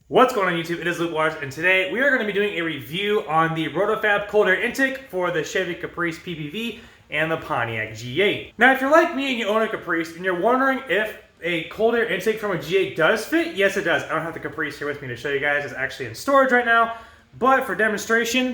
What's going on YouTube? It is Luke Waters, and today we are going to be doing a review on the Rotofab cold air intake for the Chevy Caprice PPV and the Pontiac G8. Now, if you're like me and you own a Caprice and you're wondering if a cold air intake from a G8 does fit, yes it does. I don't have the Caprice here with me to show you guys. It's actually in storage right now, but for demonstration,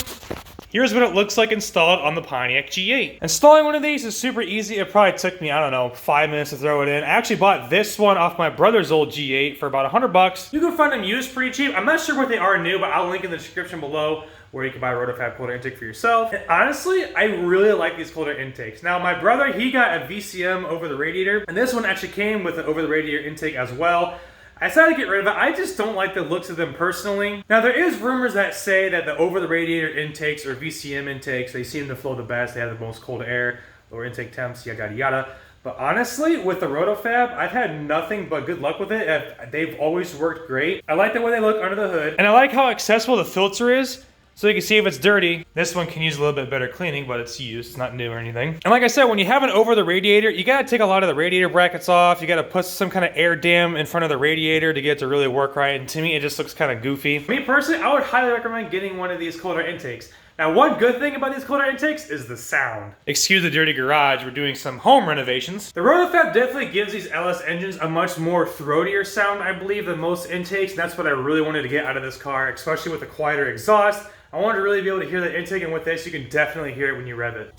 here's what it looks like installed on the Pontiac G8. Installing one of these is super easy. It probably took me, I don't know, 5 minutes to throw it in. I actually bought this one off my brother's old G8 for about $100. You can find them used pretty cheap. I'm not sure what they are new, but I'll link in the description below where you can buy a Rotofab cold air intake for yourself. And honestly, I really like these cold air intakes. Now, my brother, he got a VCM over the radiator, and this one actually came with an over the radiator intake as well. I decided to get rid of it. I just don't like the looks of them personally. Now, there is rumors that say that the over-the-radiator intakes or VCM intakes, they seem to flow the best. They have the most cold air, lower intake temps, yada, yada, yada. But honestly, with the Rotofab, I've had nothing but good luck with it. They've always worked great. I like the way they look under the hood. And I like how accessible the filter is. So you can see if it's dirty. This one can use a little bit better cleaning, but it's used, it's not new or anything. And like I said, when you have an over the radiator, you gotta take a lot of the radiator brackets off. You gotta put some kind of air dam in front of the radiator to get it to really work right. And to me, it just looks kind of goofy. Me personally, I would highly recommend getting one of these cold air intakes. Now, one good thing about these cold air intakes is the sound. Excuse the dirty garage, we're doing some home renovations. The Rotofab definitely gives these LS engines a much more throatier sound, I believe, than most intakes. And that's what I really wanted to get out of this car, especially with the quieter exhaust. I wanted to really be able to hear the intake, and with this, you can definitely hear it when you rev it.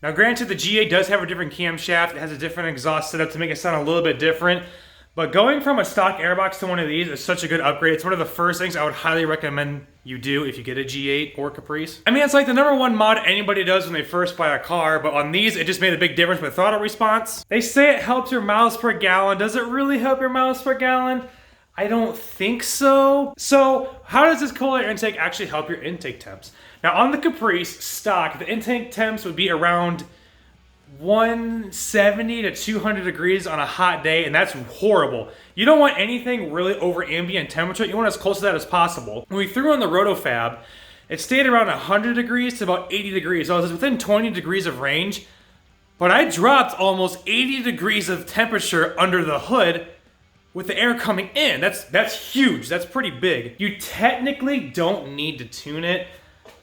Now granted, the G8 does have a different camshaft. It has a different exhaust setup to make it sound a little bit different. But going from a stock airbox to one of these is such a good upgrade. It's one of the first things I would highly recommend you do if you get a G8 or Caprice. I mean, it's like the #1 mod anybody does when they first buy a car, but on these, it just made a big difference with throttle response. They say it helps your miles per gallon. Does it really help your miles per gallon? I don't think so. So, how does this cold air intake actually help your intake temps? Now, on the Caprice stock, the intake temps would be around 170 to 200 degrees on a hot day, and that's horrible. You don't want anything really over ambient temperature. You want as close to that as possible. When we threw on the Rotofab, it stayed around 100 degrees to about 80 degrees. So it was within 20 degrees of range, but I dropped almost 80 degrees of temperature under the hood with the air coming in. That's huge. That's pretty big. You technically don't need to tune it.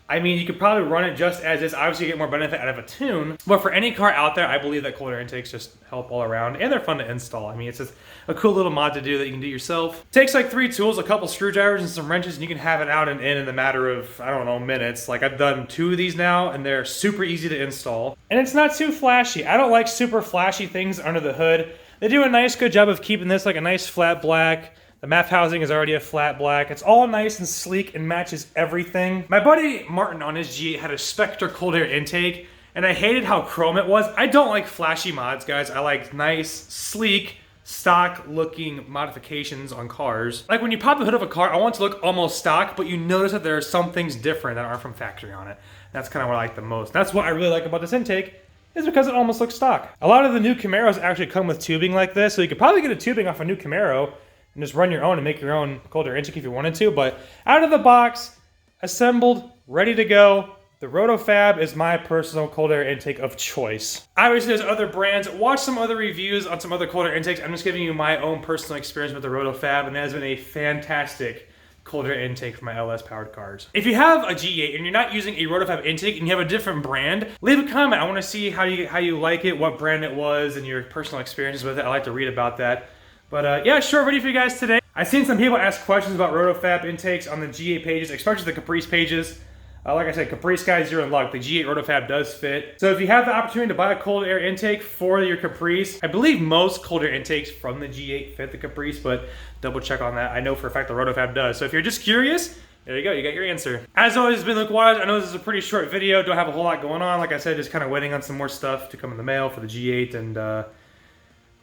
I mean, you could probably run it just as is. Obviously, you get more benefit out of a tune. But for any car out there, I believe that cold air intakes just help all around. And they're fun to install. I mean, it's just a cool little mod to do that you can do yourself. Takes like 3 tools, a couple screwdrivers, and some wrenches, and you can have it out and in the matter of, I don't know, minutes. Like, I've done 2 of these now, and they're super easy to install. And it's not too flashy. I don't like super flashy things under the hood. They do a nice, good job of keeping this like a nice flat black. The MAF housing is already a flat black. It's all nice and sleek and matches everything. My buddy Martin on his G8 had a Spectre cold air intake, and I hated how chrome it was. I don't like flashy mods, guys. I like nice, sleek, stock-looking modifications on cars. Like when you pop the hood of a car, I want it to look almost stock, but you notice that there are some things different that aren't from factory on it. That's kind of what I like the most. That's what I really like about this intake, is because it almost looks stock. A lot of the new Camaros actually come with tubing like this, so you could probably get a tubing off a new Camaro and just run your own and make your own cold air intake if you wanted to. But out of the box, assembled, ready to go, the Rotofab is my personal cold air intake of choice. Obviously, there's other brands. Watch some other reviews on some other cold air intakes. I'm just giving you my own personal experience with the Rotofab, and that has been a fantastic cold air intake for my LS powered cars. If you have a G8 and you're not using a Rotofab intake and you have a different brand, leave a comment. I want to see how you like it, what brand it was, and your personal experiences with it. I like to read about that. But yeah, short video for you guys today. I've seen some people ask questions about Rotofab intakes on the G8 pages, especially the Caprice pages. Like I said, Caprice guys, you're in luck. The G8 Rotofab does fit. So if you have the opportunity to buy a cold air intake for your Caprice, I believe most cold air intakes from the G8 fit the Caprice, but double check on that. I know for a fact the Rotofab does. So if you're just curious, there you go, you got your answer. As always, it's been Luke Waters. I know this is a pretty short video, don't have a whole lot going on. Like I said, just kind of waiting on some more stuff to come in the mail for the G8 and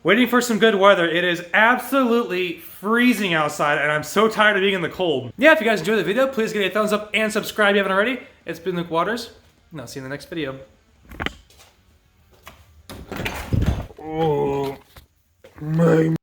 waiting for some good weather. It is absolutely freezing outside, and I'm so tired of being in the cold. Yeah, if you guys enjoyed the video, please give it a thumbs up and subscribe if you haven't already. It's been Luke Waters, and I'll see you in the next video. Oh, my